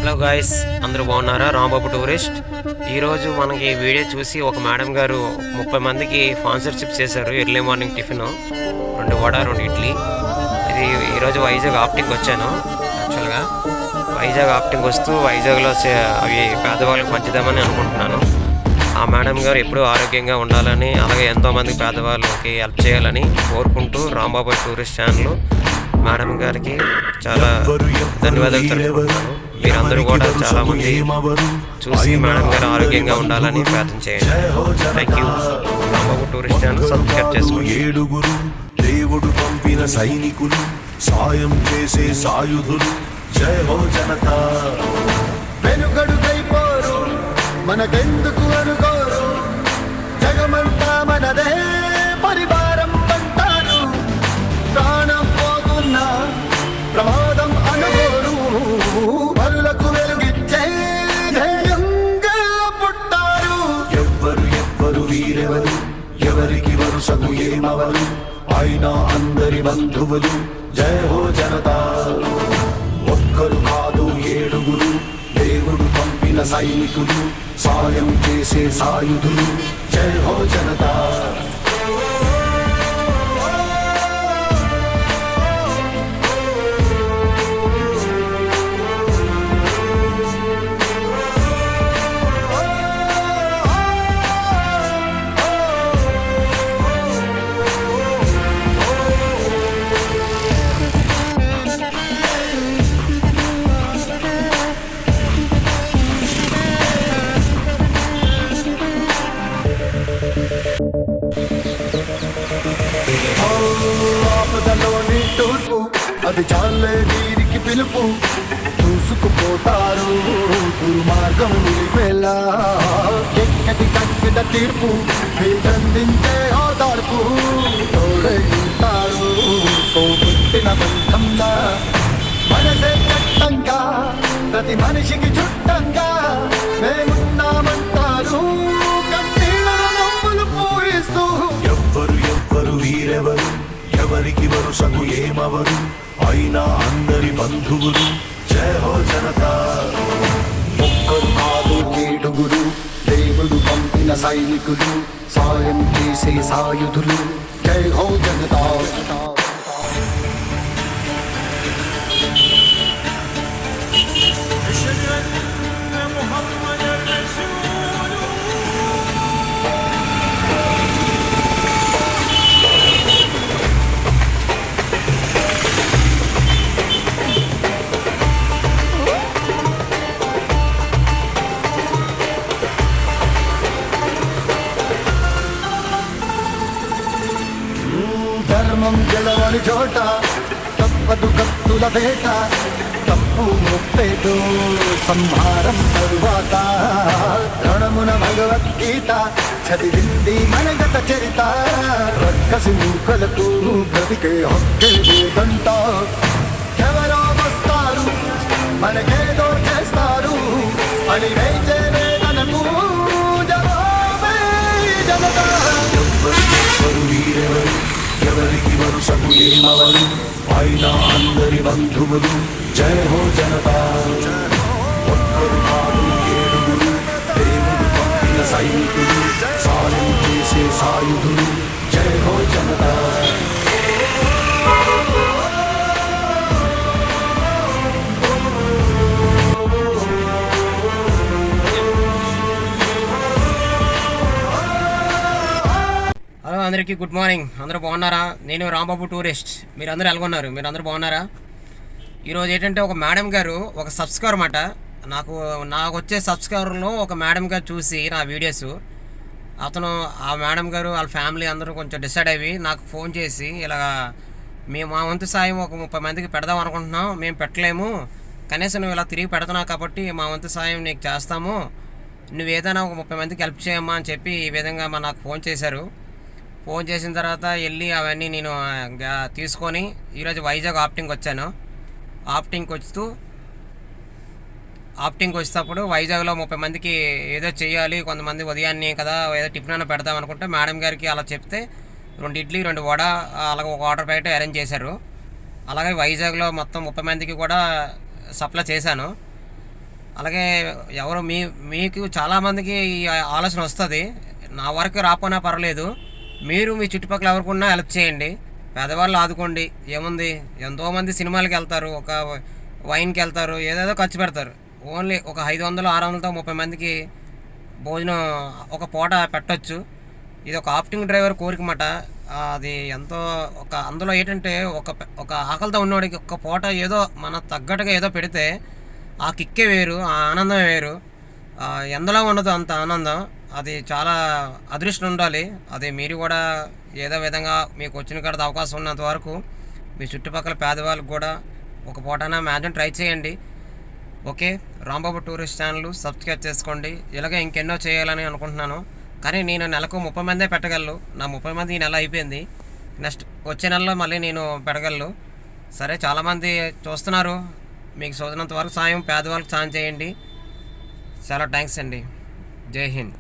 Hello guys, అందరూ బాగున్నారా? Rambabu tourist. ఈరోజు మనకి వీడియో చూసి ఒక మేడం గారు 30 మందికి స్పాన్సర్షిప్ చేశారు. Early morning tiffin 2 vada 2 idli. ఇది ఈరోజు వైజాగ్ ఆప్టింగ్ వచ్చాను. యాక్చువల్గా వైజాగ్ ఆప్టింగ్ వస్తూ వైజాగ్లో అవి పేదవాళ్ళకి పంచుదామని అనుకుంటున్నాను. ఆ మేడం గారు ఎప్పుడూ ఆరోగ్యంగా ఉండాలని, అలాగే ఎంతోమందికి పేదవాళ్ళకి హెల్ప్ చేయాలని కోరుకుంటూ రాంబాబు టూరిస్ట్ ఛానల్ మేడం గారికి చాలా ధన్యవాదాలు తెలుపుకుంటున్నాను. మీరందరూ కూడా చాలా మంది చూసి మేడం గారు ఆరోగ్యంగా ఉండాలని ప్రార్థన చేయండి. Thank you. Rambabu tourist channel subscribe చేసుకోండి. ఏడుగురు దేవుడు పంపిన సైనికులు, సాయం చేసే సాయుధులు, జయ హో జనతా. వెనుకడుకైపోరు, మనకెందుకు అనుకోరు, జగమంతా మనదే పరివారం అంటారు. ప్రాణం పోతున్నా ప్రమాదం అనుకోరు, పరులకు వెలుగిచ్చే ధైర్యంగా పుట్టారు. ఎవ్వరు వీరెవరు, ఎవరికి వరుసకు ఏమవరు, అయినా అందరి బంధువులు, జయ హో జనతా. ఒక్కరు కాదు ఏడుగురు దేవుడు పంపిన సైనికులు, సాయం చేసే సాయుధులు, జయ హో జనతా. ఆపదలోని తూర్పు, అది చాలే వీరికి పిలుపు. దూసుకుపోతారు దుర్మార్గం వేళ, ఎక్కడి కక్కడ తీర్పు, వీరందించే ఓదార్పు. తోడై ఉంటారు పోగొట్టిన బంధంలా, మనసే చట్టంగా ప్రతి మనిషికి చుట్టంగా మేమున్నామంటారు. కన్నీళ్ళలో నవ్వులు పూయిస్తూ ఎవ్వరు వీరెవరు, ఎవరికి వరుసకు ఏమవరు, అయినా అందరి బంధువులు, జయ హో జనతా. ఒక్కరు కాదు ఏడుగురు దేవుడు పంపిన సైనికులు, సాయం చేసే సాయుధులు, జై హో జనతా. ధర్మం గెలవని చోట తప్పదు కత్తుల వేట, తప్పు ముప్పేదో సంహారం తరువాత. రణమున భగవద్గీత చదివింది మన గత చరిత, రక్కసి మూకలకు బ్రతికే హక్కే లేదంట. ఎవరో వస్తారు మనకేదో చేస్తారు అని వేచే వేదనకు జవాబే జనతా. ఎవ్వరు వీరెవరు, ఎవరికి వరుసకు ఏమవరు, అయినా అందరి బంధువులు, జయ హో జనతా. ఒక్కరు కాదు ఏడుగురు దేవుడు పంపిన సైనికులు, సాయం చేసే సాయుధులు, జయ హో జనతా. హలో అందరికీ, గుడ్ మార్నింగ్. అందరూ బాగున్నారా? నేను రాంబాబు టూరిస్ట్. మీరందరూ ఎలాగొన్నారు? మీరందరూ బాగున్నారా? ఈరోజు ఏంటంటే ఒక మేడం గారు, ఒక సబ్స్క్రైబర్ అన్నమాట, నాకు వచ్చే సబ్స్క్రైబర్లో ఒక మేడం గారు చూసి నా వీడియోస్, అతను ఆ మేడం గారు వాళ్ళ ఫ్యామిలీ అందరూ కొంచెం డిసైడ్ అయ్యి నాకు ఫోన్ చేసి, ఇలా మేము మా వంతు సాయం ఒక 30 మందికి పెడదాం అనుకుంటున్నాం, మేము పెట్టలేము, కనీసం నువ్వు ఇలా తిరిగి పెడుతున్నావు కాబట్టి మా వంతు సాయం నీకు చేస్తాము, నువ్వు ఏదైనా ఒక 30 మందికి హెల్ప్ చేయమ్మా అని చెప్పి ఈ విధంగా నాకు ఫోన్ చేశారు. ఫోన్ చేసిన తర్వాత వెళ్ళి అవన్నీ నేను తీసుకొని ఈరోజు వైజాగ్ ఆప్టింగ్ వచ్చాను. ఆప్టింగ్ వచ్చేటప్పుడు వైజాగ్లో 30 మందికి ఏదో చేయాలి, కొంతమంది ఉదయాన్నే కదా ఏదో టిఫిన్ అయినా పెడదాం అనుకుంటే మేడం గారికి అలా చెప్తే 2 ఇడ్లీ 2 వడ అలాగే ఒక వాటర్ ప్యాకెట్ అరేంజ్ చేశారు. అలాగే వైజాగ్లో మొత్తం 30 మందికి కూడా సప్లై చేశాను. అలాగే ఎవరు మీకు చాలామందికి ఈ ఆలోచన వస్తుంది, నా వరకు రాపోయినా పర్వాలేదు, మీరు మీ చుట్టుపక్కల ఎవరికన్నా హెల్ప్ చేయండి, పేదవాళ్ళు ఆదుకోండి. ఏముంది, ఎంతోమంది సినిమాలకి వెళ్తారు, ఒక వైన్కి వెళ్తారు, ఏదేదో ఖర్చు పెడతారు. ఓన్లీ ఒక 500-600తో 30 మందికి భోజనం ఒక పూట పెట్టొచ్చు. ఇది ఒక ఆప్టింగ్ డ్రైవర్ కోరిక మాట. అది ఎంతో అందులో ఏంటంటే ఒక ఆకలితో ఉన్నవాడికి ఒక పూట ఏదో మన తగ్గట్టుగా ఏదో పెడితే ఆ కిక్కే వేరు, ఆ ఆనందం వేరు. ఎందులో ఉండదు అంత ఆనందం. అది చాలా అదృష్టం ఉండాలి. అది మీరు కూడా ఏదో విధంగా మీకు వచ్చిన కాడ అవకాశం ఉన్నంత వరకు మీ చుట్టుపక్కల పేదవాళ్ళకి కూడా ఒక పూటైనా మ్యాక్సిమం ట్రై చేయండి. Okay, Rambabu tourist channel subscribe చేసుకోండి. ఇలాగే ఇంకెన్నో చేయాలని అనుకుంటున్నాను, కానీ నేను నెలకు 30 మందే పెట్టగలను. నా 30 మంది ఈ నెల అయిపోయింది, నెక్స్ట్ వచ్చే నెలలో మళ్ళీ నేను పెట్టగలను. సరే, చాలామంది చూస్తున్నారు, మీకు చదివినంత వరకు సాయం పేదవాళ్ళకి సాయం చేయండి. చాలా థ్యాంక్స్ అండి. జై హింద్.